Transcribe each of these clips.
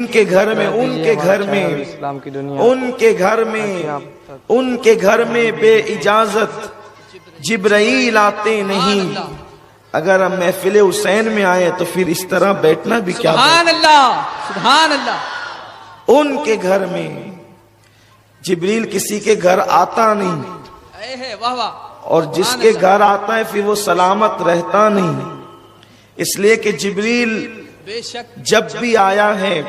کے گھر میں ان کے گھر میں بے اجازت جبرائیل آتے نہیں۔ اگر ہم محفل حسین میں آئے تو پھر اس طرح بیٹھنا بھی کیا؟ سبحان اللہ سبحان اللہ۔ ان کے گھر میں جبریل کسی کے گھر آتا نہیں، واہ واہ۔ اور جس کے گھر آتا ہے پھر وہ سلامت رہتا نہیں، اس لیے کہ جبریل بے شک جب بھی آیا ہے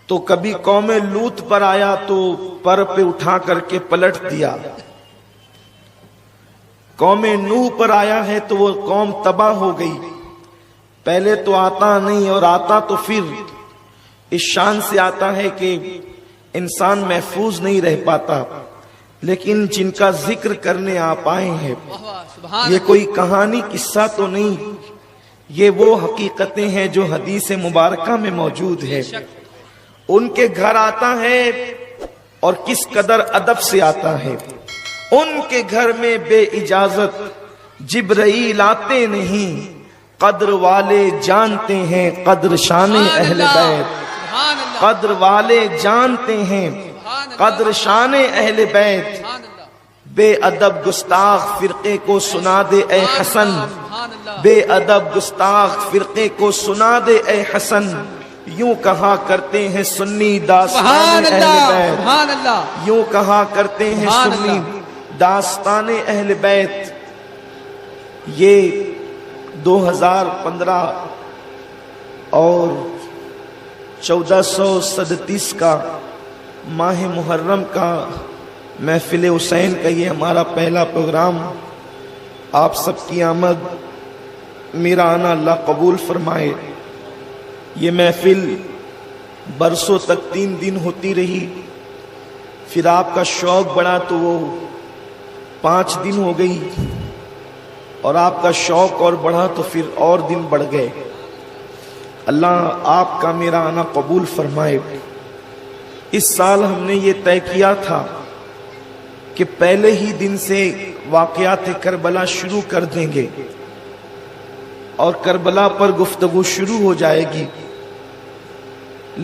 تو کبھی قوم لوط پر آیا تو پر پہ اٹھا کر کے پلٹ دیا، قوم نوح پر آیا ہے تو وہ قوم تباہ ہو گئی۔ پہلے تو آتا نہیں، اور آتا تو پھر اس شان سے آتا ہے کہ انسان محفوظ نہیں رہ پاتا۔ لیکن جن کا ذکر کرنے آپ آئے ہیں، یہ کوئی کہانی قصہ تو نہیں، یہ وہ حقیقتیں ہیں جو حدیث مبارکہ میں موجود ہے۔ ان کے گھر آتا ہے اور کس قدر ادب سے آتا ہے۔ ان کے گھر میں بے اجازت جبرائیل آتے نہیں، قدر والے جانتے ہیں قدر شان اہل بیت، قدر والے جانتے ہیں قدر شان اہل بیت۔ بے ادب گستاخ فرقے کو سنا دے اے حسن، بے ادب گستاخ فرقے کو سنا دے اے حسن، یوں کہا کرتے ہیں سنی داستان اہل بیت، یوں کہا کرتے ہیں سنی داستان اہل بیت۔ یہ 2015 اور 1437 کا ماہ محرم کا محفل حسین کا یہ ہمارا پہلا پروگرام۔ آپ سب کی آمد میرا آنا اللہ قبول فرمائے۔ یہ محفل برسوں تک 3 دن ہوتی رہی، پھر آپ کا شوق بڑھا تو وہ 5 دن ہو گئی، اور آپ کا شوق اور بڑھا تو پھر اور دن بڑھ گئے۔ اللہ آپ کا میرا آنا قبول فرمائے۔ اس سال ہم نے یہ طے کیا تھا کہ پہلے ہی دن سے واقعات کربلا شروع کر دیں گے، اور کربلا پر گفتگو شروع ہو جائے گی۔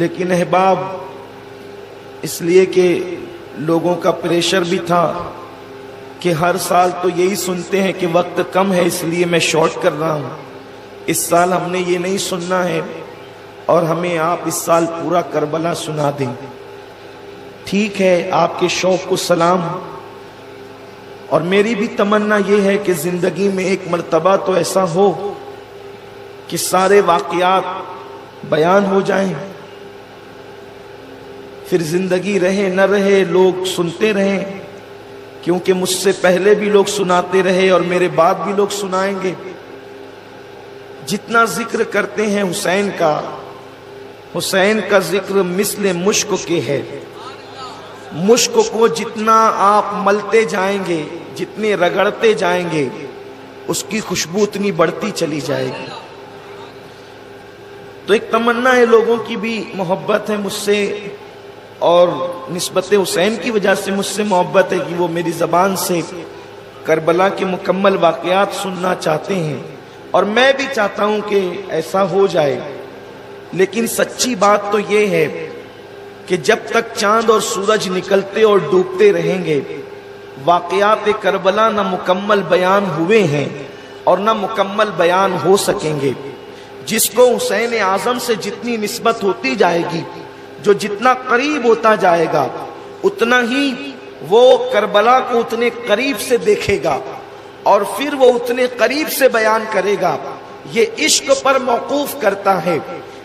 لیکن احباب، اس لیے کہ لوگوں کا پریشر بھی تھا کہ ہر سال تو یہی سنتے ہیں کہ وقت کم ہے، اس لیے میں شارٹ کر رہا ہوں۔ اس سال ہم نے یہ نہیں سننا ہے، اور ہمیں آپ اس سال پورا کربلا سنا دیں۔ ٹھیک ہے، آپ کے شوق کو سلام، اور میری بھی تمنا یہ ہے کہ زندگی میں ایک مرتبہ تو ایسا ہو کہ سارے واقعات بیان ہو جائیں، پھر زندگی رہے نہ رہے لوگ سنتے رہیں، کیونکہ مجھ سے پہلے بھی لوگ سناتے رہے اور میرے بعد بھی لوگ سنائیں گے۔ جتنا ذکر کرتے ہیں حسین کا ذکر مثل مشک کے ہے۔ مشک کو جتنا آپ ملتے جائیں گے، جتنے رگڑتے جائیں گے، اس کی خوشبو اتنی بڑھتی چلی جائے گی۔ تو ایک تمنا ہے، لوگوں کی بھی محبت ہے مجھ سے، اور نسبت حسین کی وجہ سے مجھ سے محبت ہے کہ وہ میری زبان سے کربلا کے مکمل واقعات سننا چاہتے ہیں، اور میں بھی چاہتا ہوں کہ ایسا ہو جائے۔ لیکن سچی بات تو یہ ہے کہ جب تک چاند اور سورج نکلتے اور ڈوبتے رہیں گے، واقعات کربلا نہ مکمل بیان ہوئے ہیں اور نہ مکمل بیان ہو سکیں گے۔ جس کو حسین اعظم سے جتنی نسبت ہوتی جائے گی، جو جتنا قریب ہوتا جائے گا، اتنا ہی وہ کربلا کو اتنے قریب سے دیکھے گا، اور پھر وہ اتنے قریب سے بیان کرے گا۔ یہ عشق پر موقوف کرتا ہے،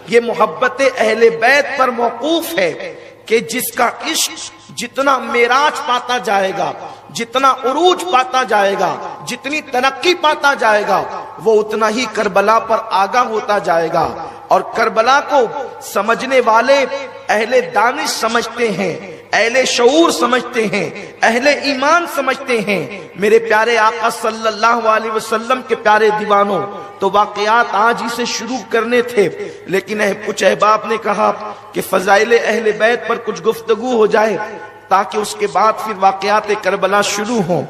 یہ محبت اہل بیت پر موقوف ہے کہ جس کا عشق جتنا معراج پاتا جائے گا، جتنا عروج پاتا جائے گا، جتنی ترقی پاتا جائے گا، وہ اتنا ہی کربلا پر آگاہ ہوتا جائے گا۔ اور کربلا کو سمجھنے والے اہل دانش سمجھتے ہیں، اہل شعور سمجھتے ہیں، اہل ایمان سمجھتے ہیں۔ میرے پیارے آقا صلی اللہ علیہ وسلم کے پیارے دیوانوں، تو واقعات آج ہی سے شروع کرنے تھے، لیکن کچھ احباب نے کہا کہ فضائل اہل بیت پر کچھ گفتگو ہو جائے تاکہ اس کے بعد پھر واقعات کربلا شروع ہوں۔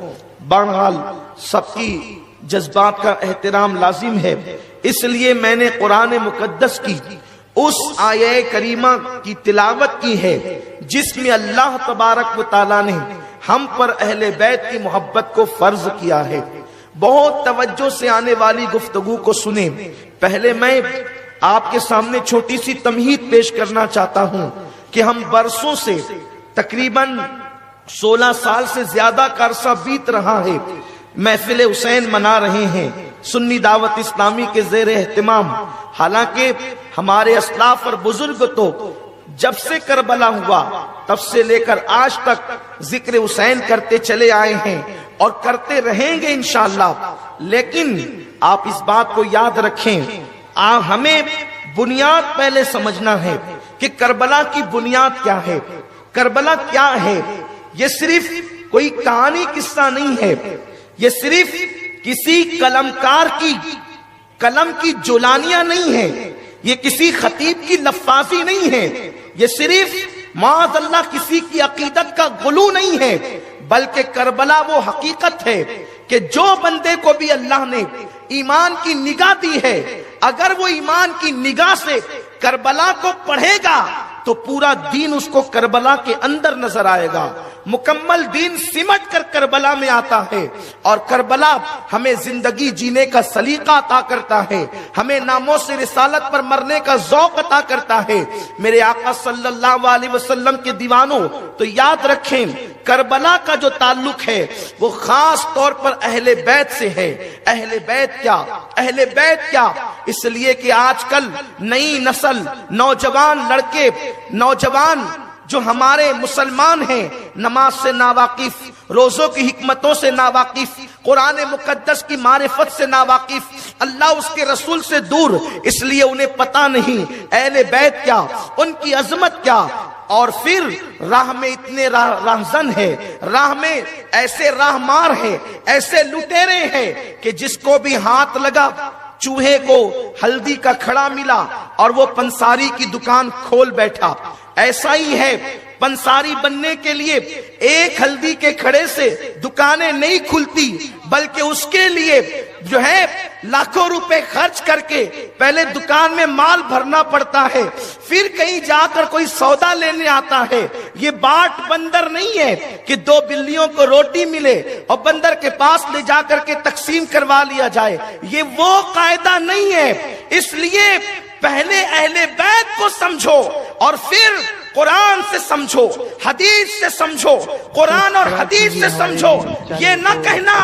بہرحال سب کی جذبات کا احترام لازم ہے، اس لیے میں نے قرآن مقدس کی اس آیہ کریمہ کی تلاوت کی ہے جس میں اللہ تبارک و تعالیٰ نے ہم پر اہل بیت کی محبت کو فرض کیا ہے۔ بہت توجہ سے آنے والی گفتگو کو سنیں۔ پہلے میں آپ کے سامنے چھوٹی سی تمہید پیش کرنا چاہتا ہوں کہ ہم برسوں سے تقریباً 16 سال سے زیادہ کا عرصہ بیت رہا ہے محفل حسین منا رہے ہیں سنی دعوت اسلامی کے زیر اہتمام۔ حالانکہ ہمارے اسلاف اور بزرگ تو جب سے کربلا ہوا تب سے لے کر آج تک ذکر حسین کرتے چلے آئے ہیں اور کرتے رہیں گے انشاءاللہ۔ لیکن آپ اس بات کو یاد رکھیں، ہمیں بنیاد پہلے سمجھنا ہے کہ کربلا کی بنیاد کیا ہے۔ کربلا کیا ہے؟ یہ صرف کوئی کہانی قصہ نہیں ہے، یہ صرف کسی قلمکار کی قلم کی جولانیاں نہیں ہے، یہ کسی خطیب کی لفاظی نہیں ہے، یہ صرف معاذ اللہ کسی کی عقیدت کا غلو نہیں ہے، بلکہ کربلا وہ حقیقت ہے کہ جو بندے کو بھی اللہ نے ایمان کی نگاہ دی ہے، اگر وہ ایمان کی نگاہ سے کربلا کو پڑھے گا تو پورا دین اس کو کربلا کے اندر نظر آئے گا۔ مکمل دین سمٹ کر کربلا میں آتا ہے، اور کربلا ہمیں زندگی جینے کا سلیقہ عطا کرتا ہے، ہمیں ناموس رسالت پر مرنے کا ذوق عطا کرتا ہے۔ میرے آقا صلی اللہ علیہ وسلم کے دیوانوں تو یاد رکھیں، کربلا کا جو تعلق ہے وہ خاص طور پر اہل بیت سے ہے۔ اہل بیت کیا؟ اہل بیت کیا؟ اس لیے کہ آج کل نئی نسل، نوجوان لڑکے، نوجوان جو ہمارے مسلمان ہیں، نماز سے ناواقف، روزوں کی حکمتوں سے ناواقف، قرآن مقدس کی معرفت سے ناواقف، اللہ اس کے رسول سے دور، اس لیے انہیں پتہ نہیں اہل بیت کیا، ان کی عظمت کیا۔ اور پھر راہ میں اتنے راہزن ہے، راہ میں ایسے راہ مار ہے، ایسے لٹیرے ہیں کہ جس کو بھی ہاتھ لگا چوہے کو ہلدی کا کھڑا ملا اور وہ پنساری کی دکان کھول بیٹھا۔ ایسا ہی ہے، پنساری بننے کے لیے ایک ہلدی کے کھڑے سے دکانیں نہیں کھلتی، بلکہ اس کے لیے جو ہے لاکھوں روپے خرچ کر کے پہلے دکان میں مال بھرنا پڑتا ہے، پھر کہیں جا کر کوئی سودا لینے آتا ہے۔ یہ باٹ بندر نہیں ہے کہ دو بلیوں کو روٹی ملے اور بندر کے پاس لے جا کر کے تقسیم کروا لیا جائے، یہ وہ قاعدہ نہیں ہے۔ اس لیے پہلے اہل بیت کو سمجھو اور پھر قرآن سے سمجھو، حدیث سے سمجھو، قرآن اور حدیث سے سمجھو۔ یہ نہ کہنا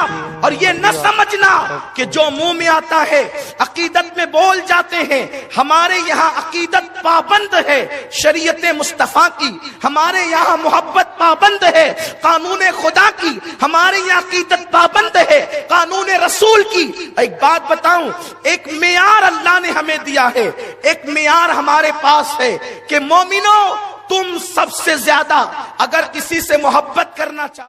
اور یہ نہ سمجھنا کہ جو منہ میں آتا ہے عقیدت میں بول جاتے ہیں۔ ہمارے یہاں عقیدت پابند ہے شریعت مصطفیٰ کی، ہمارے یہاں محبت پابند ہے قانون خدا کی، ہمارے یہاں عقیدت پابند ہے قانون رسول کی۔ ایک بات بتاؤں، ایک معیار اللہ نے ہمیں دیا ہے، ایک معیار ہمارے پاس ہے کہ مومنو تم سب سے زیادہ اگر کسی سے محبت کرنا چاہتے